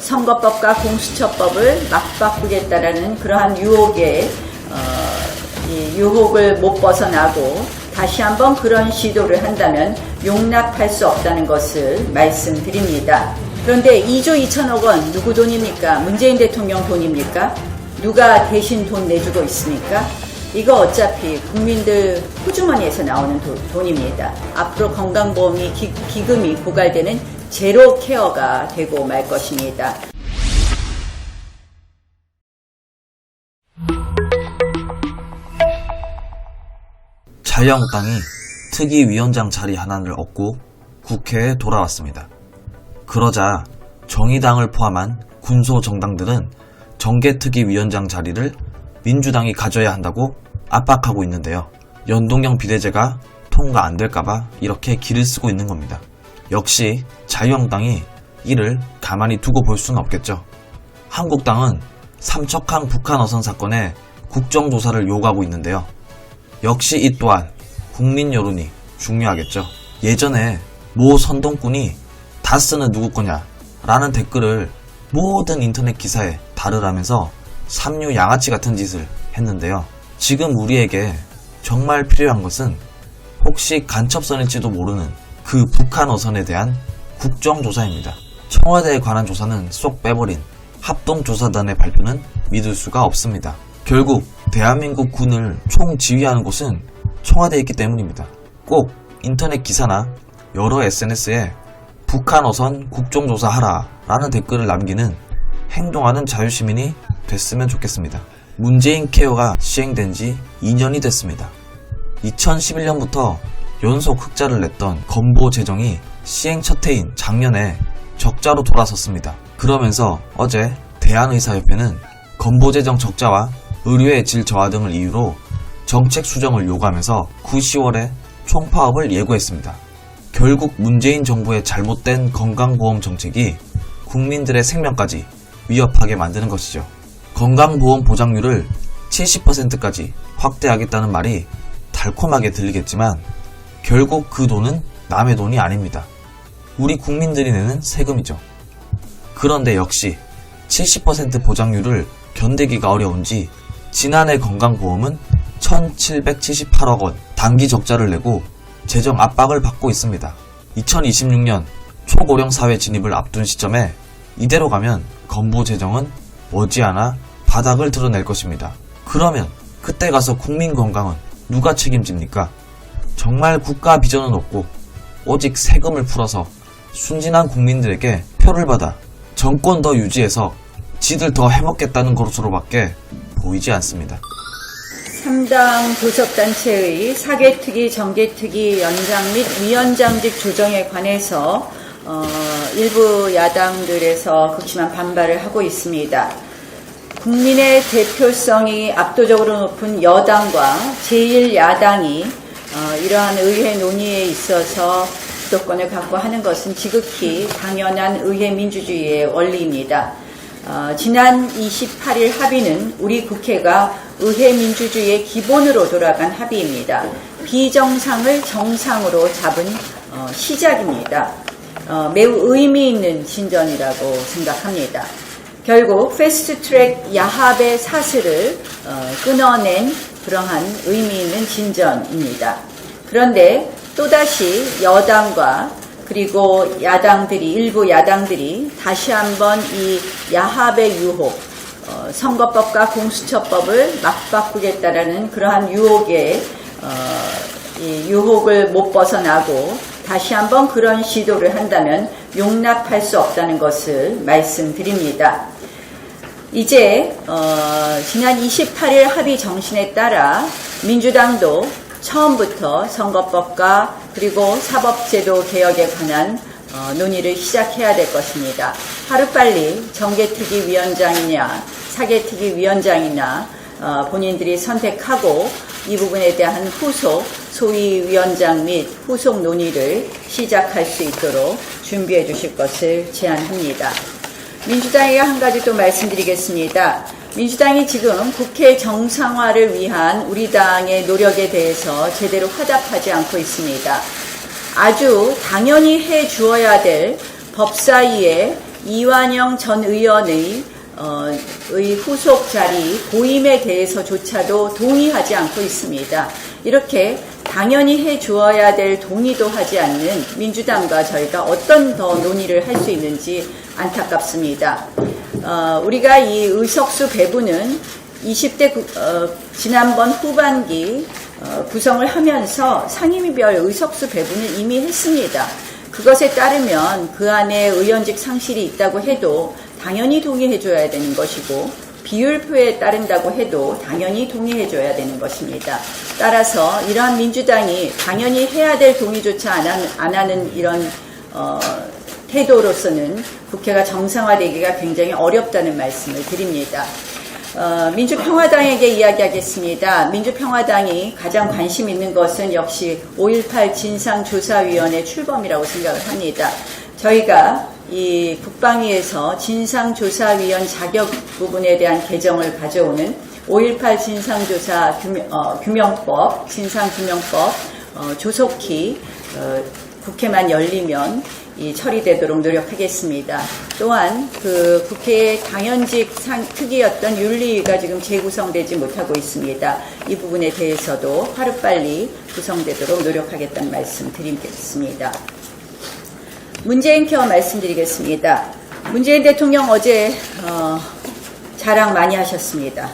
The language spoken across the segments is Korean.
선거법과 공수처법을 막 바꾸겠다라는 그러한 유혹에 이 유혹을 못 벗어나고 다시 한번 그런 시도를 한다면 용납할 수 없다는 것을 말씀드립니다. 그런데 2조 2천억 원 누구 돈입니까? 문재인 대통령 돈입니까? 누가 대신 돈 내주고 있습니까? 이거 어차피 국민들 호주머니에서 나오는 돈입니다. 앞으로 건강보험이 기금이 고갈되는 제로 케어가 되고 말 것입니다. 자유한국당이 특위위원장 자리 하나를 얻고 국회에 돌아왔습니다. 그러자 정의당을 포함한 군소정당들은 정계특위위원장 자리를 민주당이 가져야 한다고 압박하고 있는데요. 연동형 비례제가 통과 안 될까봐 이렇게 기를 쓰고 있는 겁니다. 역시 자유한국당이 이를 가만히 두고 볼 수는 없겠죠. 한국당은 삼척항 북한 어선 사건에 국정조사를 요구하고 있는데요. 역시 이 또한 국민 여론이 중요하겠죠. 예전에 모 선동꾼이 다스는 누구 거냐 라는 댓글을 모든 인터넷 기사에 다르라면서 삼류 양아치 같은 짓을 했는데요. 지금 우리에게 정말 필요한 것은 혹시 간첩선일지도 모르는 그 북한 어선에 대한 국정조사입니다. 청와대에 관한 조사는 쏙 빼버린 합동조사단의 발표는 믿을 수가 없습니다. 결국 대한민국 군을 총지휘하는 곳은 청와대에 있기 때문입니다. 꼭 인터넷 기사나 여러 SNS에 북한 어선 국정조사하라 라는 댓글을 남기는 행동하는 자유시민이 됐으면 좋겠습니다. 문재인 케어가 시행된 지 2년이 됐습니다. 2011년부터 연속 흑자를 냈던 건보 재정이 시행 첫 해인 작년에 적자로 돌아섰습니다. 그러면서 어제 대한의사협회는 건보 재정 적자와 의료의 질 저하 등을 이유로 정책 수정을 요구하면서 9, 10월에 총파업을 예고했습니다. 결국 문재인 정부의 잘못된 건강보험 정책이 국민들의 생명까지 위협하게 만드는 것이죠. 건강보험 보장률을 70%까지 확대하겠다는 말이 달콤하게 들리겠지만 결국 그 돈은 남의 돈이 아닙니다. 우리 국민들이 내는 세금이죠. 그런데 역시 70% 보장률을 견디기가 어려운지 지난해 건강보험은 1778억 원 단기 적자를 내고 재정 압박을 받고 있습니다. 2026년 초고령 사회 진입을 앞둔 시점에 이대로 가면 건보 재정은 머지않아 바닥을 드러낼 것입니다. 그러면 그때 가서 국민 건강은 누가 책임집니까? 정말 국가 비전은 없고 오직 세금을 풀어서 순진한 국민들에게 표를 받아 정권 더 유지해서 지들 더 해먹겠다는 것으로밖에 보이지 않습니다. 3당 교섭단체의 사개특위, 정개특위 연장 및 위원장직 조정에 관해서 일부 야당들에서 극심한 반발을 하고 있습니다. 국민의 대표성이 압도적으로 높은 여당과 제1야당이 이러한 의회 논의에 있어서 주도권을 갖고 하는 것은 지극히 당연한 의회 민주주의의 원리입니다. 지난 28일 합의는 우리 국회가 의회 민주주의의 기본으로 돌아간 합의입니다. 비정상을 정상으로 잡은 시작입니다. 매우 의미 있는 진전이라고 생각합니다. 결국 패스트트랙 야합의 사슬을 끊어낸 그러한 의미 있는 진전입니다. 그런데 또다시 여당과 그리고 일부 야당들이 다시 한번 이 야합의 유혹, 선거법과 공수처법을 막 바꾸겠다라는 그러한 유혹에 이 유혹을 못 벗어나고 다시 한번 그런 시도를 한다면 용납할 수 없다는 것을 말씀드립니다. 이제 지난 28일 합의 정신에 따라 민주당도 처음부터 선거법과 그리고 사법제도 개혁에 관한 논의를 시작해야 될 것입니다. 하루빨리 정개특위위원장이냐 사개특위위원장이나 본인들이 선택하고 이 부분에 대한 후속 소위위원장 및 후속 논의를 시작할 수 있도록 준비해 주실 것을 제안합니다. 민주당에 한 가지 또 말씀드리겠습니다. 민주당이 지금 국회 정상화를 위한 우리 당의 노력에 대해서 제대로 화답하지 않고 있습니다. 아주 당연히 해 주어야 될 법사위의 이완영 전 의원의 후속 자리 보임에 대해서조차도 동의하지 않고 있습니다. 이렇게 당연히 해주어야 될 동의도 하지 않는 민주당과 저희가 어떤 더 논의를 할 수 있는지 안타깝습니다. 우리가 이 의석수 배분은 20대 지난번 후반기 구성을 하면서 상임위별 의석수 배분을 이미 했습니다. 그것에 따르면 그 안에 의원직 상실이 있다고 해도 당연히 동의해줘야 되는 것이고 비율표에 따른다고 해도 당연히 동의해줘야 되는 것입니다. 따라서 이러한 민주당이 당연히 해야 될 동의조차 안 하는 이런 태도로서는 국회가 정상화되기가 굉장히 어렵다는 말씀을 드립니다. 민주평화당에게 이야기하겠습니다. 민주평화당이 가장 관심 있는 것은 역시 5.18 진상조사위원회 출범이라고 생각을 합니다. 저희가 이 국방위에서 진상조사위원 자격 부분에 대한 개정을 가져오는 5.18 진상조사 규명법, 진상규명법 조속히 국회만 열리면 처리되도록 노력하겠습니다. 또한 그 국회의 당연직 특위였던 윤리위가 지금 재구성되지 못하고 있습니다. 이 부분에 대해서도 하루빨리 구성되도록 노력하겠다는 말씀 드리겠습니다. 문재인 케어 말씀드리겠습니다. 문재인 대통령 어제 자랑 많이 하셨습니다.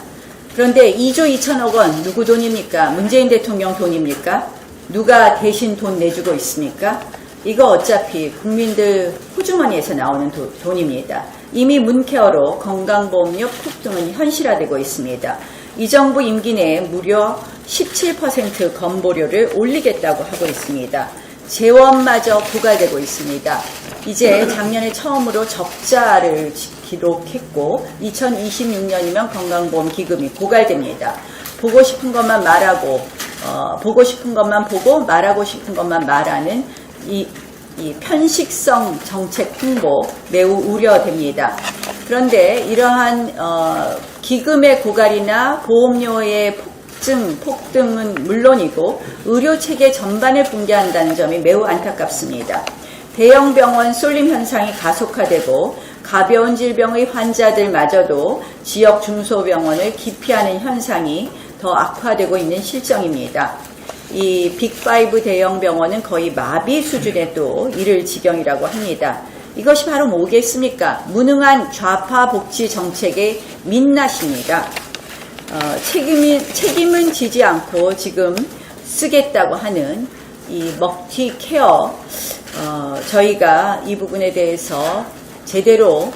그런데 2조 2천억 원 누구 돈입니까? 문재인 대통령 돈입니까? 누가 대신 돈 내주고 있습니까? 이거 어차피 국민들 호주머니에서 나오는 돈입니다. 이미 문케어로 건강보험료 폭등은 현실화되고 있습니다. 이 정부 임기 내에 무려 17% 건보료를 올리겠다고 하고 있습니다. 재원마저 고갈되고 있습니다. 이제 작년에 처음으로 적자를 기록했고 2026년이면 건강보험 기금이 고갈됩니다. 보고 싶은 것만 말하고 보고 싶은 것만 보고 말하고 싶은 것만 말하는 이 편식성 정책 홍보 매우 우려됩니다. 그런데 이러한 기금의 고갈이나 보험료의 폭등은 물론이고 의료체계 전반을 붕괴한다는 점이 매우 안타깝습니다. 대형 병원 쏠림 현상이 가속화되고 가벼운 질병의 환자들마저도 지역 중소병원을 기피하는 현상이 더 악화되고 있는 실정입니다. 이 빅5 대형 병원은 거의 마비 수준에 또 이를 지경이라고 합니다. 이것이 바로 뭐겠습니까? 무능한 좌파 복지 정책의 민낯입니다. 책임은 지지 않고 지금 쓰겠다고 하는 이 먹튀 케어, 저희가 이 부분에 대해서 제대로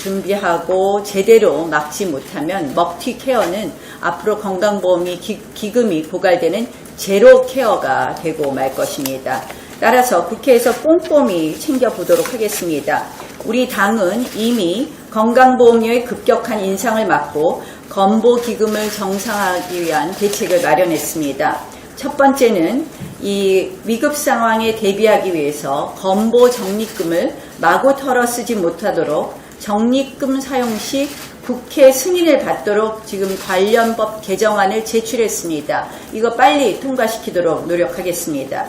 준비하고 제대로 막지 못하면 먹튀 케어는 앞으로 건강보험이 기금이 고갈되는 제로 케어가 되고 말 것입니다. 따라서 국회에서 꼼꼼히 챙겨보도록 하겠습니다. 우리 당은 이미 건강보험료의 급격한 인상을 막고 건보기금을 정상화하기 위한 대책을 마련했습니다. 첫 번째는 이 위급 상황에 대비하기 위해서 건보 적립금을 마구 털어 쓰지 못하도록 적립금 사용 시 국회 승인을 받도록 지금 관련 법 개정안을 제출했습니다. 이거 빨리 통과시키도록 노력하겠습니다.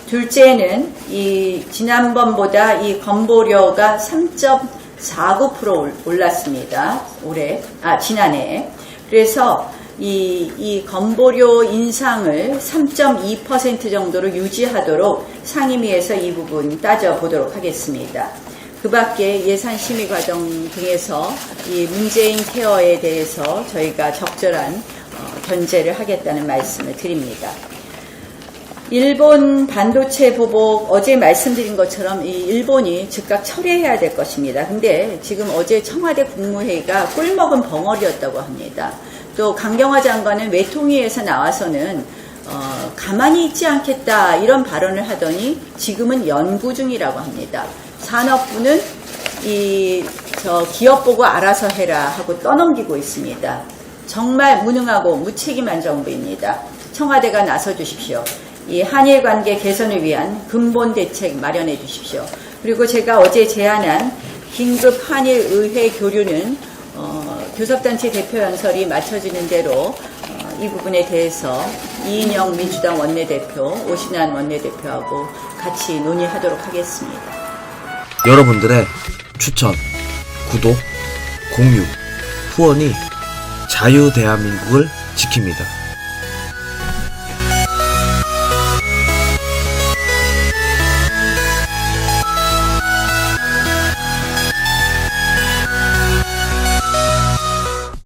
둘째는 이 지난번보다 이 건보료가 3.49% 올랐습니다. 지난해. 그래서 이 건보료 인상을 3.2% 정도로 유지하도록 상임위에서 이 부분 따져보도록 하겠습니다. 그 밖에 예산심의 과정 등에서 이 문재인 케어에 대해서 저희가 적절한 견제를 하겠다는 말씀을 드립니다. 일본 반도체 보복 어제 말씀드린 것처럼 이 일본이 즉각 철회해야 될 것입니다. 근데 지금 어제 청와대 국무회의가 꿀먹은 벙어리였다고 합니다. 또 강경화 장관은 외통위에서 나와서는 가만히 있지 않겠다 이런 발언을 하더니 지금은 연구 중이라고 합니다. 산업부는 기업 보고 알아서 해라 하고 떠넘기고 있습니다. 정말 무능하고 무책임한 정부입니다. 청와대가 나서 주십시오. 이 한일 관계 개선을 위한 근본 대책 마련해 주십시오. 그리고 제가 어제 제안한 긴급 한일 의회 교류는 교섭단체 대표 연설이 마쳐지는 대로 이 부분에 대해서 이인영 민주당 원내대표, 오신환 원내대표하고 같이 논의하도록 하겠습니다. 여러분들의 추천, 구독, 공유, 후원이 자유 대한민국을 지킵니다.